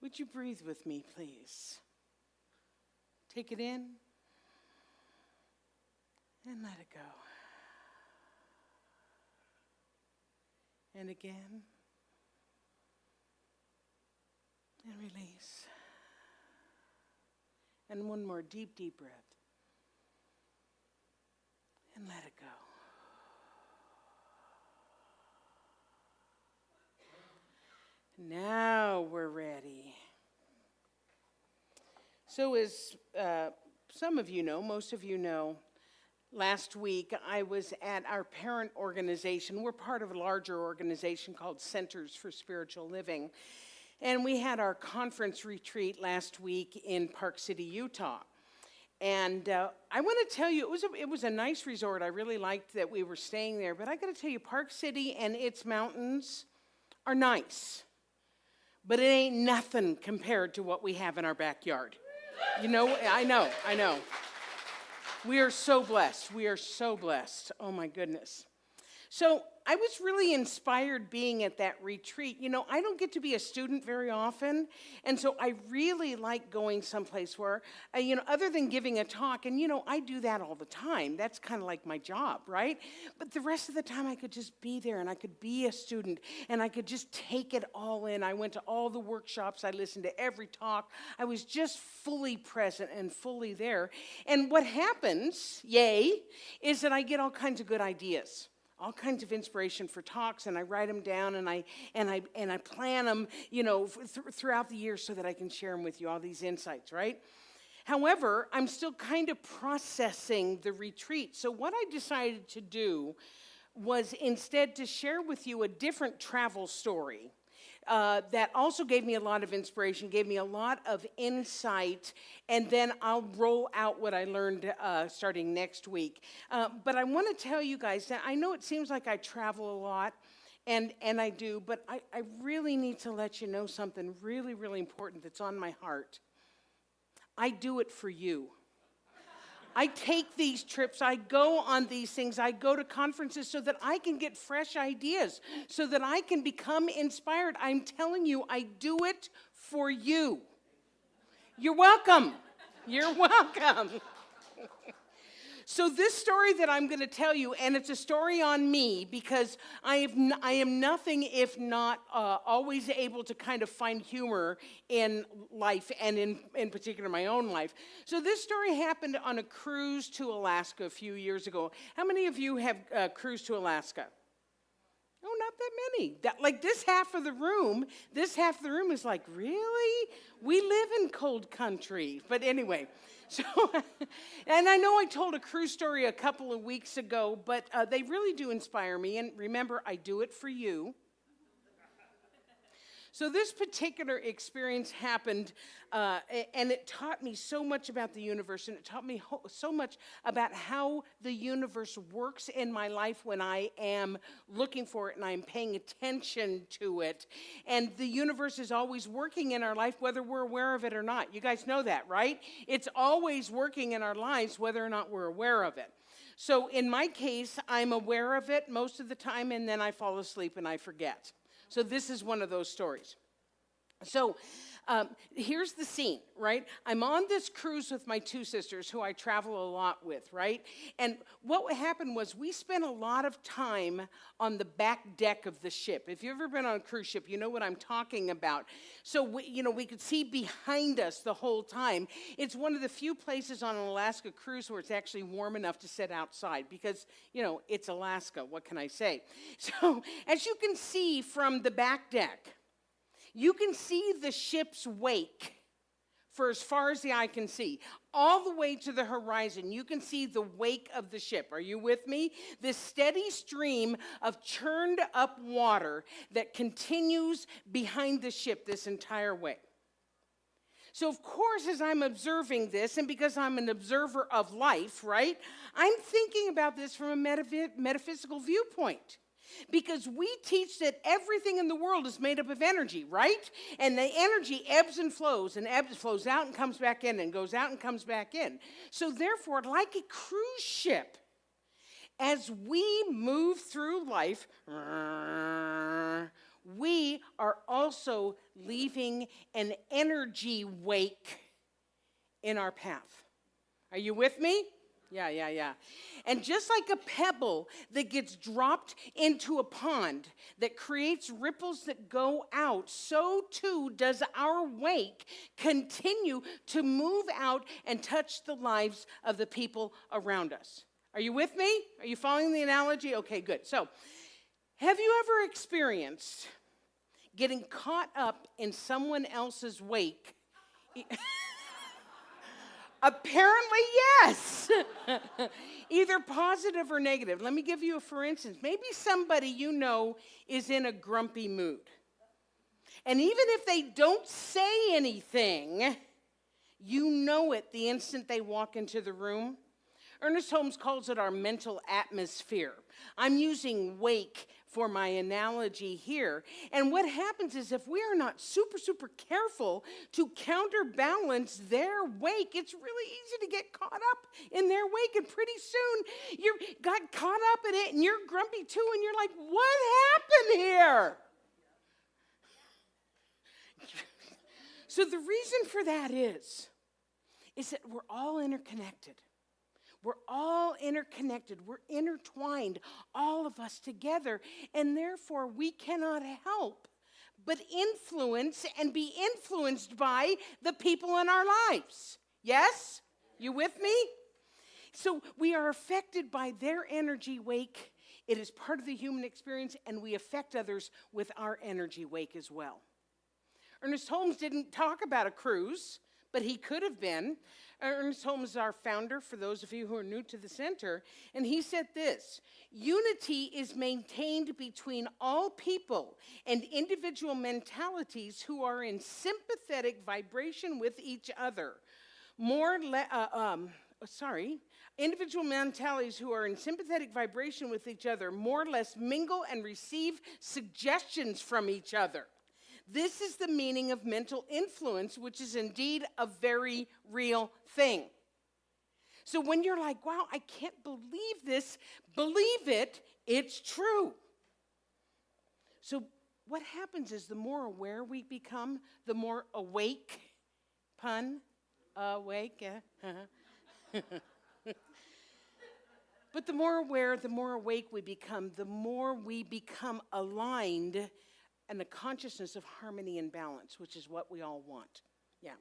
Would you breathe with me, please? Take it in and let it go. And again, and release. And one more deep, deep breath. And let it go. Now we're ready. So as some of you know, most of you know, last week I was at our parent organization. We're part of a larger organization called Centers for Spiritual Living. And we had our conference retreat last week in Park City, Utah. And I want to tell you, it was a nice resort. I really liked that we were staying there. But I got to tell you, Park City and its mountains are nice. But it ain't nothing compared to what we have in our backyard. You know, I know. We are so blessed. We are so blessed. Oh, my goodness. So I was really inspired being at that retreat. You know, I don't get to be a student very often, and so I really like going someplace where, other than giving a talk, and, I do that all the time. That's kind of like my job, right? But the rest of the time I could just be there, and I could be a student, and I could just take it all in. I went to all the workshops. I listened to every talk. I was just fully present and fully there. And what happens, is that I get all kinds of good ideas. All kinds of inspiration for talks, and I write them down, and I plan them, throughout the year so that I can share them with you, all these insights, right? However, I'm still kind of processing the retreat. So what I decided to do was instead to share with you a different travel story that also gave me a lot of inspiration, gave me a lot of insight, and then I'll roll out what I learned starting next week. But I want to tell you guys that I know it seems like I travel a lot, and I do, but I really need to let you know something really, really important that's on my heart. I do it for you. I take these trips, I go on these things, I go to conferences so that I can get fresh ideas, so that I can become inspired. I'm telling you, I do it for you. You're welcome. You're welcome. So this story that I'm going to tell you, and it's a story on me, because I am nothing if not always able to kind of find humor in life, and in particular my own life. So this story happened on a cruise to Alaska a few years ago. How many of you have cruised to Alaska? Oh, not that many. Like this half of the room is like, really? We live in cold country. But anyway, so, and I know I told a cruise story a couple of weeks ago, but they really do inspire me. And remember, I do it for you. So this particular experience happened, and it taught me so much about the universe, and it taught me so much about how the universe works in my life when I am looking for it and I'm paying attention to it. And the universe is always working in our life, whether we're aware of it or not. You guys know that, right? It's always working in our lives, whether or not we're aware of it. So in my case, I'm aware of it most of the time, and then I fall asleep and I forget. So this is one of those stories. So here's the scene, right? I'm on this cruise with my two sisters who I travel a lot with, right? And what happened was we spent a lot of time on the back deck of the ship. If you've ever been on a cruise ship, you know what I'm talking about. So, we could see behind us the whole time. It's one of the few places on an Alaska cruise where it's actually warm enough to sit outside because, it's Alaska. What can I say? So, as you can see from the back deck, you can see the ship's wake for as far as the eye can see. All the way to the horizon, you can see the wake of the ship. Are you with me? This steady stream of churned up water that continues behind the ship this entire way. So, of course, as I'm observing this, and because I'm an observer of life, right, I'm thinking about this from a metaphysical viewpoint. Because we teach that everything in the world is made up of energy, right? And the energy ebbs and flows out and comes back in, and goes out and comes back in. So therefore, like a cruise ship, as we move through life, we are also leaving an energy wake in our path. Are you with me? Yeah. And just like a pebble that gets dropped into a pond that creates ripples that go out, so too does our wake continue to move out and touch the lives of the people around us. Are you with me? Are you following the analogy? Okay, good. So, have you ever experienced getting caught up in someone else's wake? Apparently, yes. Either positive or negative. Let me give you a for instance. Maybe somebody you know is in a grumpy mood. And even if they don't say anything, you know it the instant they walk into the room. Ernest Holmes calls it our mental atmosphere. I'm using wake for my analogy here. And what happens is if we are not super careful to counterbalance their wake, it's really easy to get caught up in their wake. And pretty soon you got caught up in it and you're grumpy too. And you're like, what happened here? So the reason for that is that we're all interconnected. We're all interconnected. We're intertwined, all of us together. And therefore, we cannot help but influence and be influenced by the people in our lives. Yes? You with me? So we are affected by their energy wake. It is part of the human experience, and we affect others with our energy wake as well. Ernest Holmes didn't talk about a cruise, but he could have been. Ernest Holmes is our founder, for those of you who are new to the center, and he said this: unity is maintained between all people and individual mentalities who are in sympathetic vibration with each other. Individual mentalities who are in sympathetic vibration with each other more or less mingle and receive suggestions from each other. This is the meaning of mental influence, which is indeed a very real thing. So when you're like, wow, I can't believe this, believe it, it's true. So what happens is the more aware we become, the more awake, awake, but the more aware, the more awake we become, the more we become aligned and the consciousness of harmony and balance, which is what we all want. Yeah.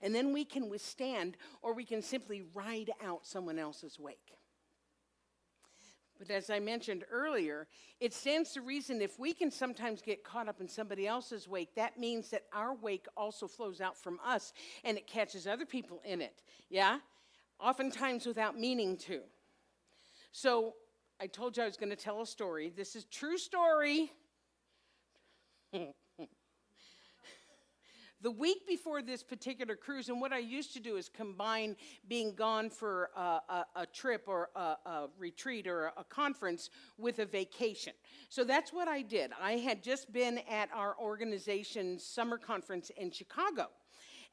And then we can withstand, or we can simply ride out someone else's wake. But as I mentioned earlier, it stands to reason if we can sometimes get caught up in somebody else's wake, that means that our wake also flows out from us, and it catches other people in it. Yeah? Oftentimes without meaning to. So I told you I was going to tell a story. This is a true story. The week before this particular cruise, and what I used to do is combine being gone for a trip or a retreat or a conference with a vacation. So that's what I did. I had just been at our organization's summer conference in Chicago.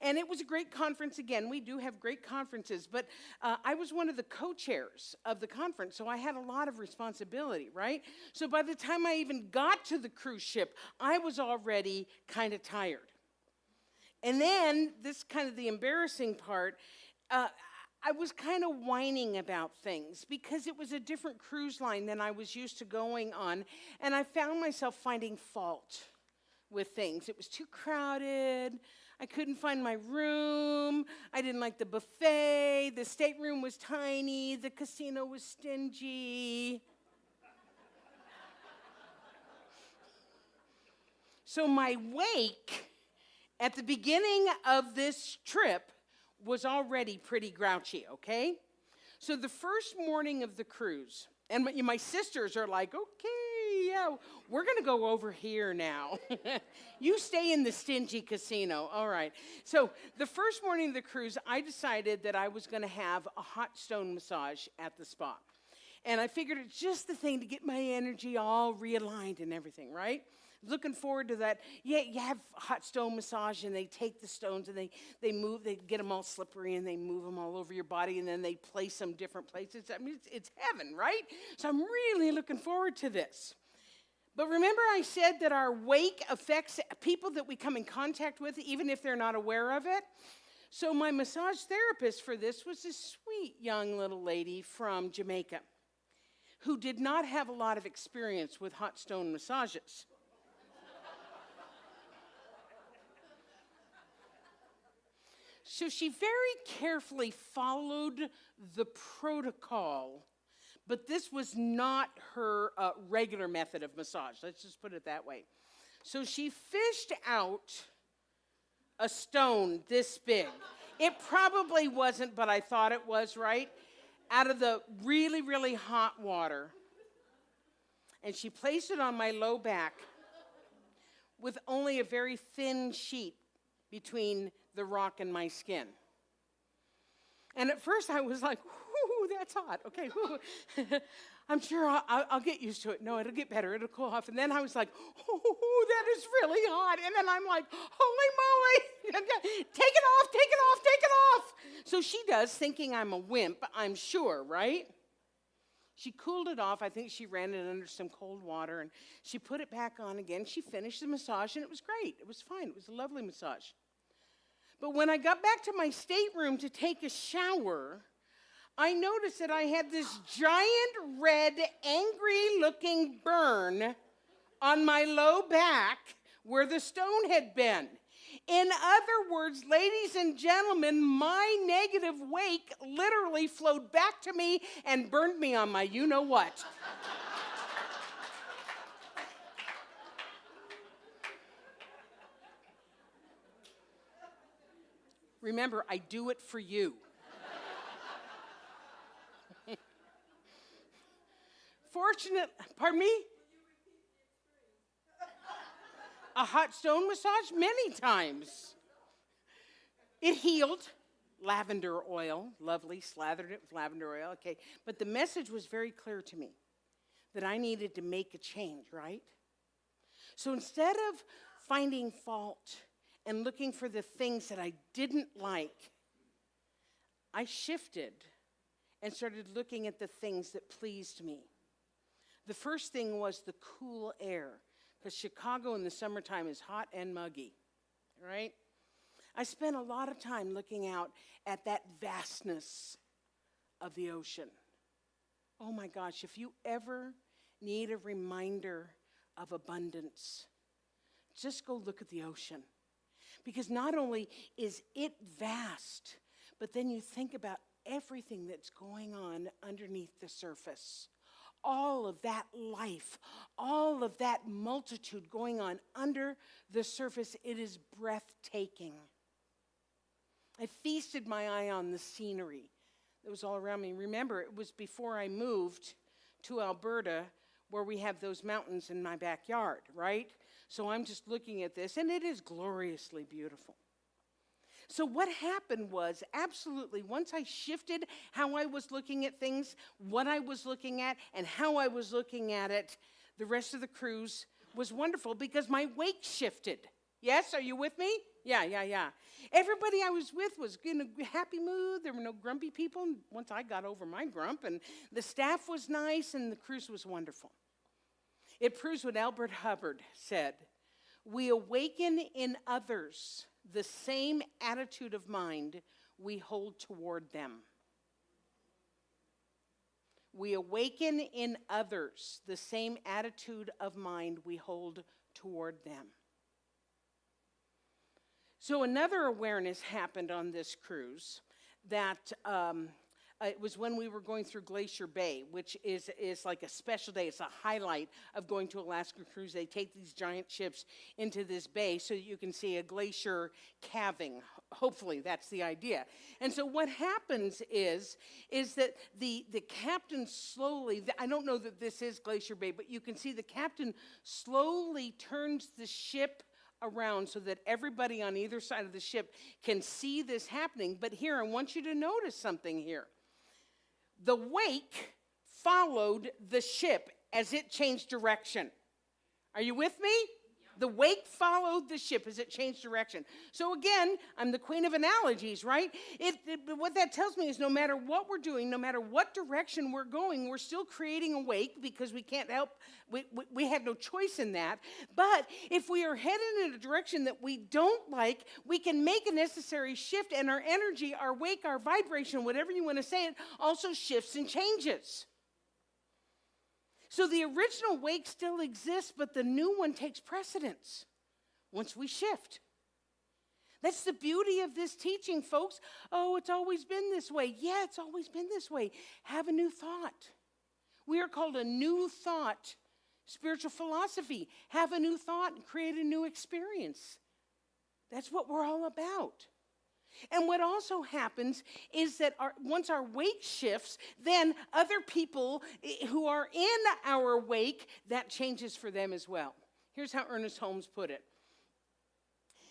And it was a great conference. Again, we do have great conferences, but I was one of the co-chairs of the conference, so I had a lot of responsibility, right? So by the time I even got to the cruise ship, I was already kind of tired. And then, this kind of the embarrassing part, I was kind of whining about things because it was a different cruise line than I was used to going on, and I found myself finding fault with things. It was too crowded. I couldn't find my room. I didn't like the buffet. The stateroom was tiny. The casino was stingy. So my wake at the beginning of this trip was already pretty grouchy, okay? So the first morning of the cruise, and my sisters are like, okay, yeah, we're going to go over here now. You stay in the stingy casino. All right. So the first morning of the cruise, I decided that I was going to have a hot stone massage at the spa. And I figured it's just the thing to get my energy all realigned and everything, right? Looking forward to that. Yeah, you have hot stone massage, and they take the stones, and they move, they get them all slippery, and they move them all over your body, and then they place them different places. I mean, it's heaven, right? So I'm really looking forward to this. But remember I said that our wake affects people that we come in contact with, even if they're not aware of it? So my massage therapist for this was this sweet young little lady from Jamaica who did not have a lot of experience with hot stone massages. So she very carefully followed the protocol, but this was not her regular method of massage. Let's just put it that way. So she fished out a stone this big. It probably wasn't, but I thought it was, right? Out of the really, really hot water. And she placed it on my low back with only a very thin sheet between the rock and my skin. And at first I was like, whoo, that's hot. Okay, whoo. I'm sure I'll get used to it. No, it'll get better. It'll cool off. And then I was like, oh, that is really hot. And then I'm like, holy moly. Take it off, take it off, take it off. So she does, thinking I'm a wimp, I'm sure, right? She cooled it off. I think she ran it under some cold water, and she put it back on again. She finished the massage, and it was great. It was fine. It was a lovely massage. But when I got back to my stateroom to take a shower, I noticed that I had this giant red, angry-looking burn on my low back where the stone had been. In other words, ladies and gentlemen, my negative wake literally flowed back to me and burned me on my you-know-what. Remember, I do it for you. Pardon me? A hot stone massage? Many times. It healed. Lavender oil, lovely, slathered it with lavender oil, okay. But the message was very clear to me that I needed to make a change, right? So instead of finding fault and looking for the things that I didn't like, I shifted and started looking at the things that pleased me. The first thing was the cool air, because Chicago in the summertime is hot and muggy, right? I spent a lot of time looking out at that vastness of the ocean. Oh my gosh, if you ever need a reminder of abundance, just go look at the ocean. Because not only is it vast, but then you think about everything that's going on underneath the surface. All of that life, all of that multitude going on under the surface, it is breathtaking. I feasted my eye on the scenery that was all around me. Remember, it was before I moved to Alberta where we have those mountains in my backyard, right? So I'm just looking at this, and it is gloriously beautiful. So what happened was, absolutely, once I shifted how I was looking at things, what I was looking at, and how I was looking at it, the rest of the cruise was wonderful because my wake shifted. Yes, are you with me? Yeah. Everybody I was with was in a happy mood. There were no grumpy people. And once I got over my grump, and the staff was nice, and the cruise was wonderful. It proves what Albert Hubbard said. We awaken in others the same attitude of mind we hold toward them. We awaken in others the same attitude of mind we hold toward them. So another awareness happened on this cruise that it was when we were going through Glacier Bay, which is like a special day. It's a highlight of going to Alaska cruise. They take these giant ships into this bay so that you can see a glacier calving. Hopefully, that's the idea. And so what happens is that the captain slowly, I don't know that this is Glacier Bay, but you can see the captain slowly turns the ship around so that everybody on either side of the ship can see this happening. But here, I want you to notice something here. The wake followed the ship as it changed direction. Are you with me? The wake followed the ship as it changed direction. So again, I'm the queen of analogies, right? What that tells me is no matter what we're doing, no matter what direction we're going, we're still creating a wake because we can't help, we have no choice in that. But if we are headed in a direction that we don't like, we can make a necessary shift, and our energy, our wake, our vibration, whatever you want to say it, also shifts and changes. So the original wake still exists, but the new one takes precedence once we shift. That's the beauty of this teaching, folks. Oh, it's always been this way. Yeah, it's always been this way. Have a new thought. We are called a new thought, spiritual philosophy. Have a new thought and create a new experience. That's what we're all about. And what also happens is that once our wake shifts, then other people who are in our wake, that changes for them as well. Here's how Ernest Holmes put it.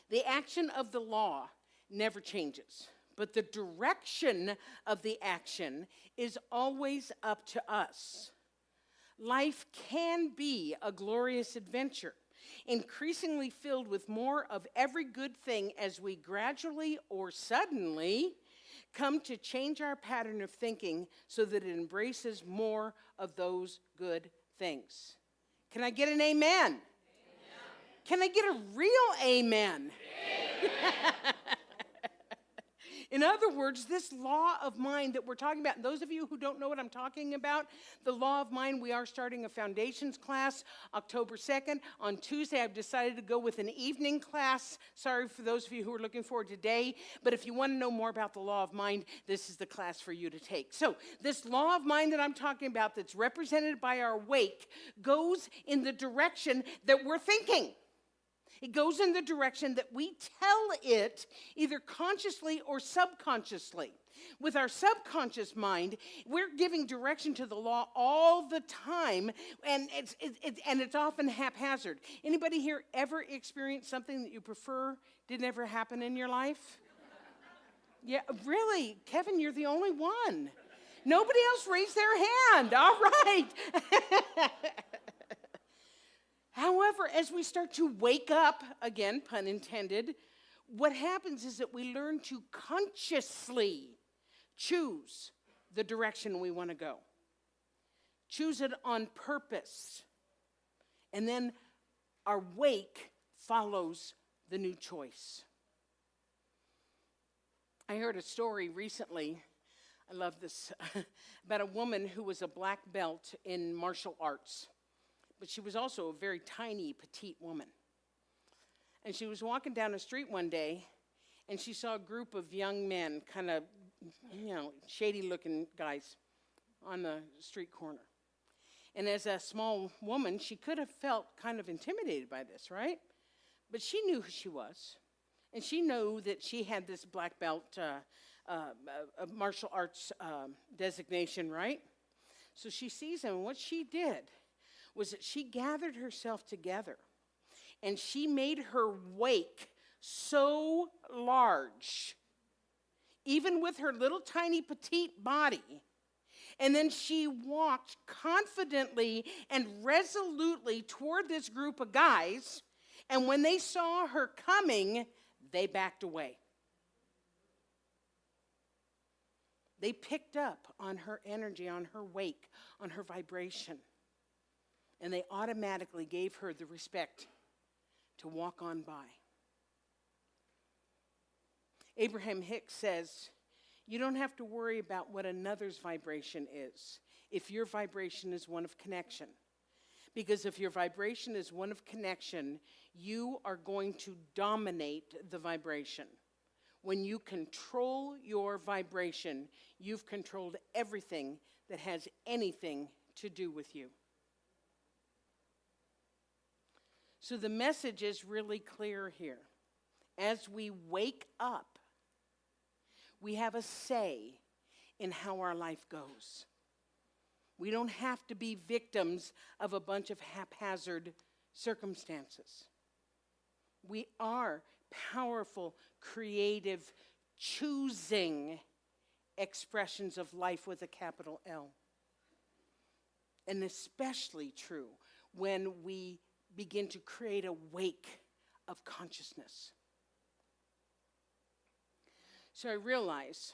The action of the law never changes, but the direction of the action is always up to us. Life can be a glorious adventure, increasingly filled with more of every good thing as we gradually or suddenly come to change our pattern of thinking so that it embraces more of those good things. Can I get an amen? Amen. Can I get a real amen? In other words, this law of mind that we're talking about, and those of you who don't know what I'm talking about, the law of mind, we are starting a foundations class October 2nd. On Tuesday, I've decided to go with an evening class. Sorry for those of you who are looking forward to today, but if you want to know more about the law of mind, this is the class for you to take. So this law of mind that I'm talking about that's represented by our wake goes in the direction that we're thinking. It goes in the direction that we tell it, either consciously or subconsciously. With our subconscious mind, we're giving direction to the law all the time, and it's often haphazard. Anybody here ever experienced something that you prefer didn't ever happen in your life? Yeah, really, Kevin, you're the only one. Nobody else raised their hand. All right. However, as we start to wake up, again, pun intended, what happens is that we learn to consciously choose the direction we want to go. Choose it on purpose. And then our wake follows the new choice. I heard a story recently, I love this, about a woman who was a black belt in martial arts. But she was also a very tiny, petite woman. And she was walking down the street one day, and she saw a group of young men, kind of, shady-looking guys on the street corner. And as a small woman, she could have felt kind of intimidated by this, right? But she knew who she was. And she knew that she had this black belt martial arts designation, right? So she sees him, and what she did was that she gathered herself together and she made her wake so large, even with her little tiny petite body, and then she walked confidently and resolutely toward this group of guys, and when they saw her coming, they backed away. They picked up on her energy, on her wake, on her vibration. And they automatically gave her the respect to walk on by. Abraham Hicks says, you don't have to worry about what another's vibration is if your vibration is one of connection. Because if your vibration is one of connection, you are going to dominate the vibration. When you control your vibration, you've controlled everything that has anything to do with you. So the message is really clear here. As we wake up, we have a say in how our life goes. We don't have to be victims of a bunch of haphazard circumstances. We are powerful, creative, choosing expressions of life with a capital L. And especially true when we begin to create a wake of consciousness. So I realize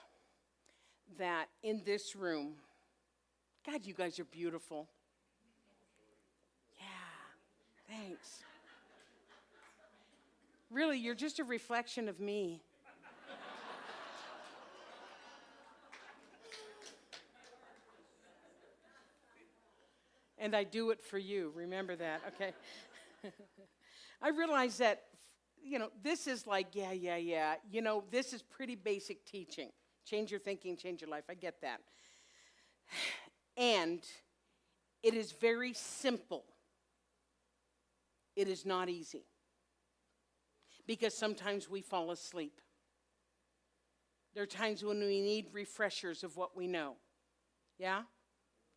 that in this room, God, you guys are beautiful. Yeah, thanks. Really, you're just a reflection of me. And I do it for you. Remember that, okay? I realize that, this is like, yeah. This is pretty basic teaching. Change your thinking, change your life. I get that. And it is very simple. It is not easy. Because sometimes we fall asleep. There are times when we need refreshers of what we know. Yeah?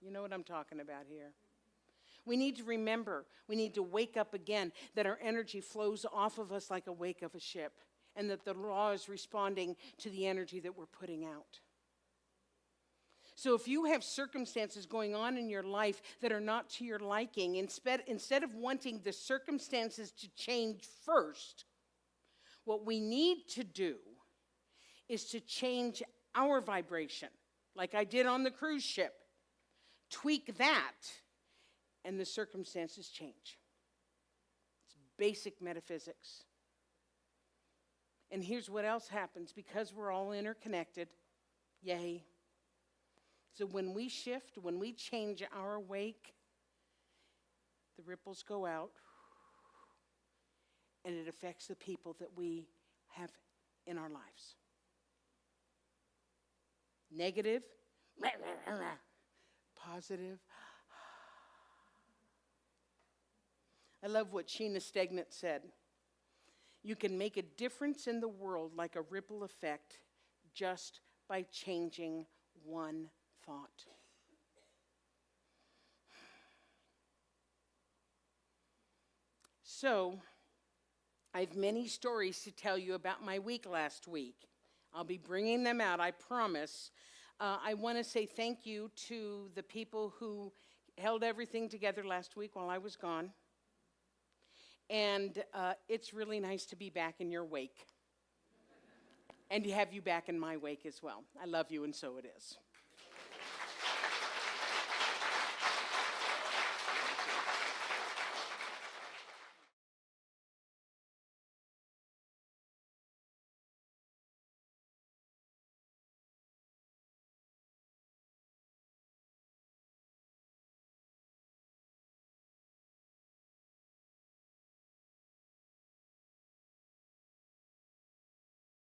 You know what I'm talking about here. We need to remember, we need to wake up again, that our energy flows off of us like a wake of a ship, and that the law is responding to the energy that we're putting out. So if you have circumstances going on in your life that are not to your liking, instead of wanting the circumstances to change first, what we need to do is to change our vibration, like I did on the cruise ship. Tweak that, and the circumstances change. It's basic metaphysics. And here's what else happens, because we're all interconnected. Yay. So when we shift, when we change our wake, the ripples go out, and it affects the people that we have in our lives. Negative, positive. I love what Sheena Stegnet said. You can make a difference in the world like a ripple effect just by changing one thought. So, I have many stories to tell you about my week last week. I'll be bringing them out, I promise. I want to say thank you to the people who held everything together last week while I was gone. And it's really nice to be back in your wake. And to have you back in my wake as well. I love you, and so it is.